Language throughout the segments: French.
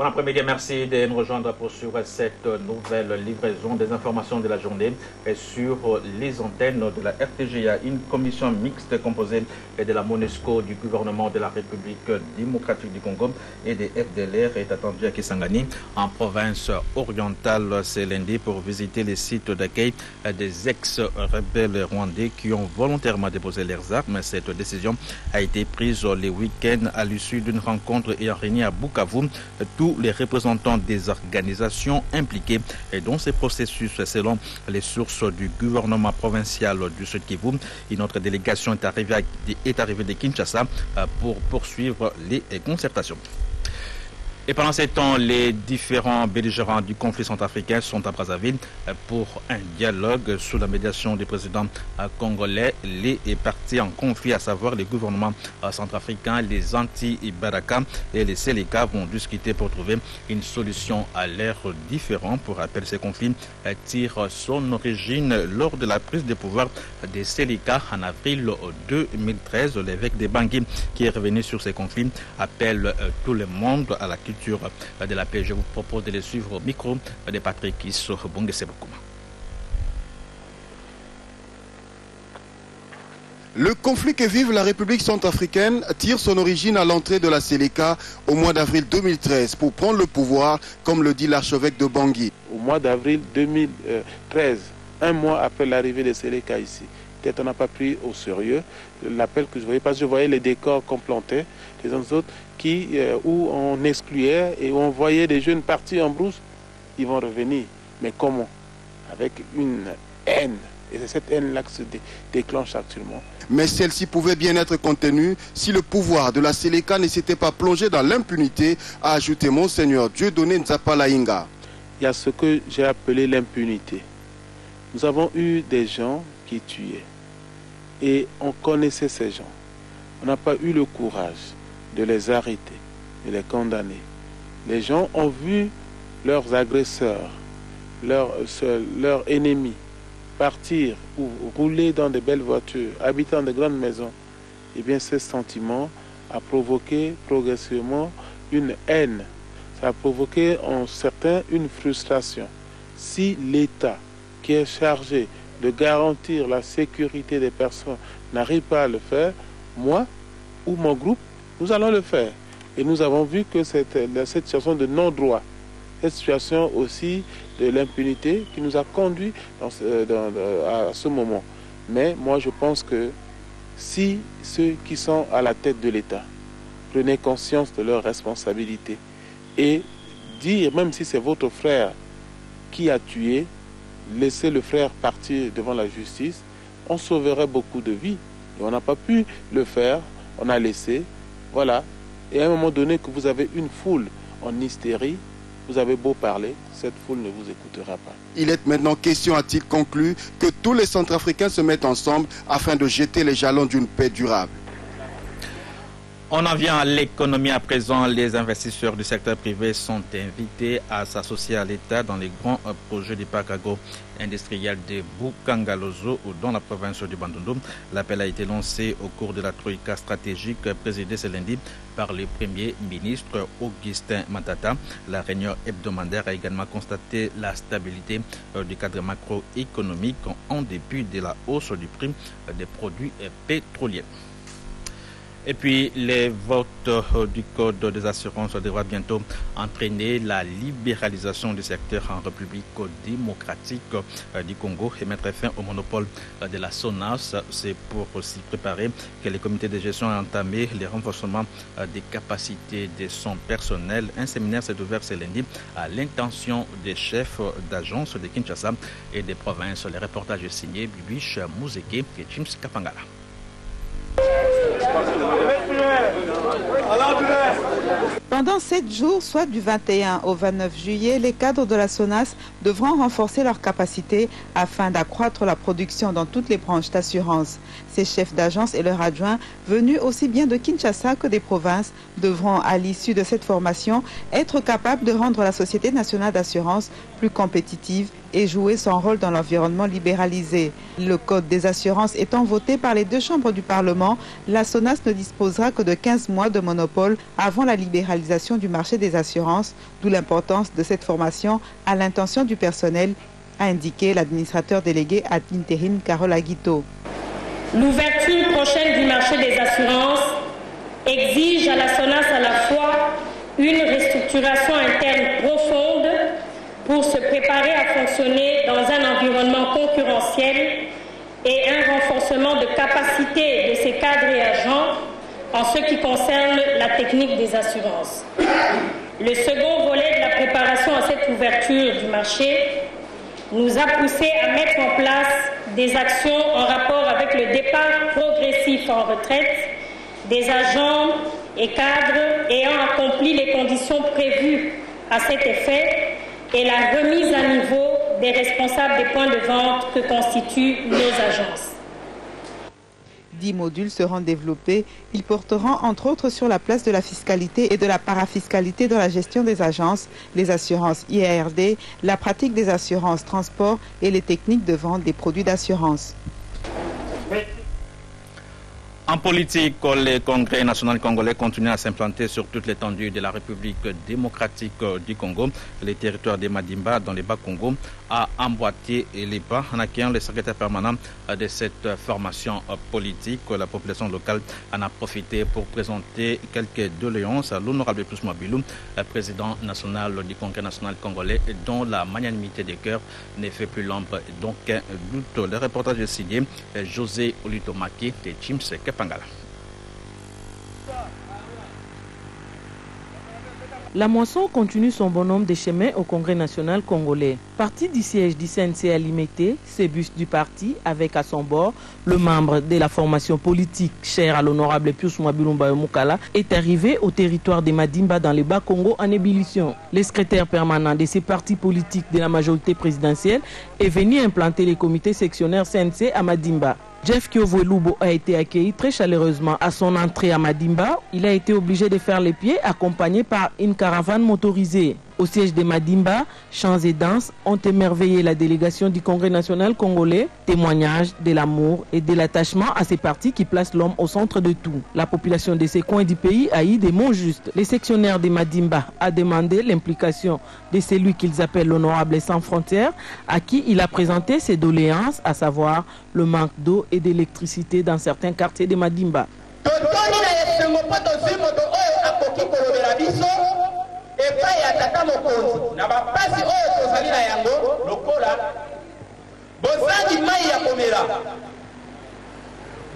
Bon après-midi, merci de nous rejoindre pour suivre cette nouvelle livraison des informations de la journée sur les antennes de la RTGA. Une commission mixte composée de la MONUSCO, du gouvernement de la République démocratique du Congo et des FDLR est attendue à Kisangani, en province orientale, ce lundi pour visiter les sites d'accueil des ex-rebelles rwandais qui ont volontairement déposé leurs armes. Cette décision a été prise le week-end à l'issue d'une rencontre ayant réuni à Bukavu tous les représentants des organisations impliquées dans ce processus. Selon les sources du gouvernement provincial du Sud Kivu, une autre délégation est arrivée de Kinshasa pour poursuivre les concertations. Et pendant ce temps, les différents belligérants du conflit centrafricain sont à Brazzaville pour un dialogue sous la médiation du président congolais. Les partis en conflit, à savoir les gouvernements centrafricains, les anti-Baraka et les Seleka, vont discuter pour trouver une solution à l'ère différente. Pour rappel, ce conflit tire son origine lors de la prise de pouvoir des Seleka en avril 2013. L'évêque de Bangui, qui est revenu sur ces conflits, appelle tout le monde à la culture de la paix. Je vous propose de les suivre au micro de Patrick Isso Bongesebokuma. Le conflit que vive la République centrafricaine tire son origine à l'entrée de la Seleka au mois d'avril 2013 pour prendre le pouvoir, comme le dit l'archevêque de Bangui. Au mois d'avril 2013, un mois après l'arrivée des Seleka ici, peut-être on n'a pas pris au sérieux l'appel que je voyais, parce que je voyais les décors qu'on plantait, les uns autres, où on excluait et où on voyait des jeunes partis en brousse. Ils vont revenir. Mais comment? Avec une haine. Et c'est cette haine-là qui se déclenche actuellement. Mais celle-ci pouvait bien être contenue si le pouvoir de la Seleka ne s'était pas plongé dans l'impunité, a ajouté Monseigneur Dieudonné Nzapalainga. Il y a ce que j'ai appelé l'impunité. Nous avons eu des gens qui tuaient. Et on connaissait ces gens. On n'a pas eu le courage de les arrêter, de les condamner. Les gens ont vu leurs agresseurs, leurs ennemis partir ou rouler dans de belles voitures, habiter dans de grandes maisons. Et bien ce sentiment a provoqué progressivement une haine. Ça a provoqué en certains une frustration. Si l'État qui est chargé de garantir la sécurité des personnes n'arrive pas à le faire, moi ou mon groupe, nous allons le faire. Et nous avons vu que cette situation de non-droit, cette situation aussi de l'impunité qui nous a conduit à ce moment. Mais moi je pense que si ceux qui sont à la tête de l'État prenaient conscience de leurs responsabilités et dire, même si c'est votre frère qui a tué, laissez le frère partir devant la justice, on sauverait beaucoup de vies. Et on n'a pas pu le faire, on a laissé. Voilà. Et à un moment donné que vous avez une foule en hystérie, vous avez beau parler, cette foule ne vous écoutera pas. Il est maintenant question, a-t-il conclu, que tous les Centrafricains se mettent ensemble afin de jeter les jalons d'une paix durable. On en vient à l'économie à présent. Les investisseurs du secteur privé sont invités à s'associer à l'État dans les grands projets du parc agro-industriel de Bukangalozo dans la province du Bandundu. L'appel a été lancé au cours de la troïka stratégique présidée ce lundi par le Premier ministre Augustin Matata. La réunion hebdomadaire a également constaté la stabilité du cadre macroéconomique en dépit de la hausse du prix des produits pétroliers. Et puis, les votes du Code des assurances devraient bientôt entraîner la libéralisation du secteur en République démocratique du Congo et mettre fin au monopole de la SONAS. C'est pour s'y préparer que le comité de gestion a entamé le renforcement des capacités de son personnel. Un séminaire s'est ouvert ce lundi à l'intention des chefs d'agences de Kinshasa et des provinces. Le reportage est signé Bibiche Mouzeke et James Kapangala. Pendant 7 jours, soit du 21 au 29 juillet, les cadres de la SONAS devront renforcer leurs capacités afin d'accroître la production dans toutes les branches d'assurance. Ces chefs d'agence et leurs adjoints, venus aussi bien de Kinshasa que des provinces, devront, à l'issue de cette formation, être capables de rendre la Société nationale d'assurance plus compétitive et jouer son rôle dans l'environnement libéralisé. Le Code des assurances étant voté par les deux chambres du Parlement, la SONAS ne disposera que de 15 mois de monopole avant la libéralisation professionnalisation du marché des assurances, d'où l'importance de cette formation à l'intention du personnel, a indiqué l'administrateur délégué ad intérim Carole Aguito. L'ouverture prochaine du marché des assurances exige à la SONAS à la fois une restructuration interne profonde pour se préparer à fonctionner dans un environnement concurrentiel et un renforcement de capacité de ses cadres et agents en ce qui concerne la technique des assurances. Le second volet de la préparation à cette ouverture du marché nous a poussé à mettre en place des actions en rapport avec le départ progressif en retraite des agents et cadres ayant accompli les conditions prévues à cet effet et la remise à niveau des responsables des points de vente que constituent nos agences. 10 modules seront développés. Ils porteront entre autres sur la place de la fiscalité et de la parafiscalité dans la gestion des agences, les assurances IARD, la pratique des assurances transport et les techniques de vente des produits d'assurance. En politique, le Congrès national congolais continue à s'implanter sur toute l'étendue de la République démocratique du Congo. Les territoires des Madimba dans les Bas-Congo a emboîté les pas en accueillant le secrétaire permanent de cette formation politique. La population locale en a profité pour présenter quelques doléances à l'honorable Plus Mabilou, président national du Congrès national congolais, dont la magnanimité des cœurs ne fait plus l'ombre d'aucun doute. Le reportage est signé José Olutomaki de Chims Kepangala. La moisson continue son bonhomme de chemin au Congrès national congolais. Parti du siège du CNC à Limité, ce bus du parti avec à son bord le membre de la formation politique cher à l'honorable Pius Mwabulumba Mukala est arrivé au territoire des Madimba dans les Bas-Congo en ébullition. Le secrétaire permanent de ces partis politiques de la majorité présidentielle est venu implanter les comités sectionnaires CNC à Madimba. Jeff Kiovo-Lubo a été accueilli très chaleureusement à son entrée à Madimba. Il a été obligé de faire les pieds accompagné par une caravane motorisée. Au siège de Madimba, chants et danses ont émerveillé la délégation du Congrès national congolais, témoignage de l'amour et de l'attachement à ces partis qui placent l'homme au centre de tout. La population de ces coins du pays a eu des mots justes. Les sectionnaires de Madimba a demandé l'implication de celui qu'ils appellent l'honorable sans frontières, à qui il a présenté ses doléances, à savoir le manque d'eau et d'électricité dans certains quartiers de Madimba. epai ya tata mokonzi na bapasi oyo tozali na yango lokola bozangi mai ya komela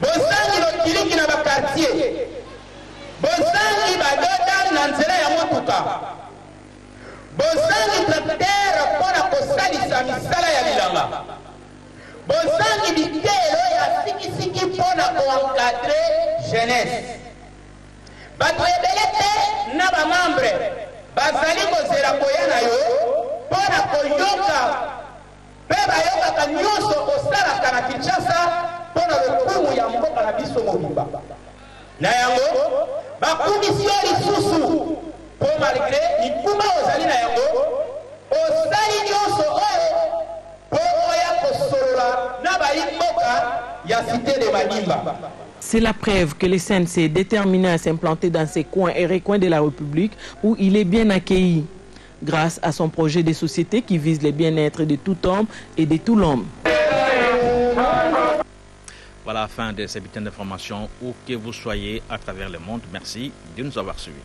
bozangi lokiliki na bakartier bozangi badoda na nzela ya motuka bozangi tracteur mpona kosalisa misala ya bilanga bozangi bitelo ya sikisiki mpona koencadre jeunesse bato ebele te na bamembre bazali kozela koya na yo mpona koyoka mpe bayokaka nyonso kosalaka na Kinshasa mpona lokumu ya mboka na biso mobimba na yango bakumisi yo lisusu mpo malgré likuma ozali na yango osali nyonso oyo mpo oya kosolola na balimboka ya cité de Madimba. C'est la preuve que le CNC est déterminé à s'implanter dans ces coins et recoins de la République où il est bien accueilli, grâce à son projet de société qui vise le bien-être de tout homme et de tout l'homme. Voilà la fin de ces bulletins d'information où que vous soyez à travers le monde. Merci de nous avoir suivis.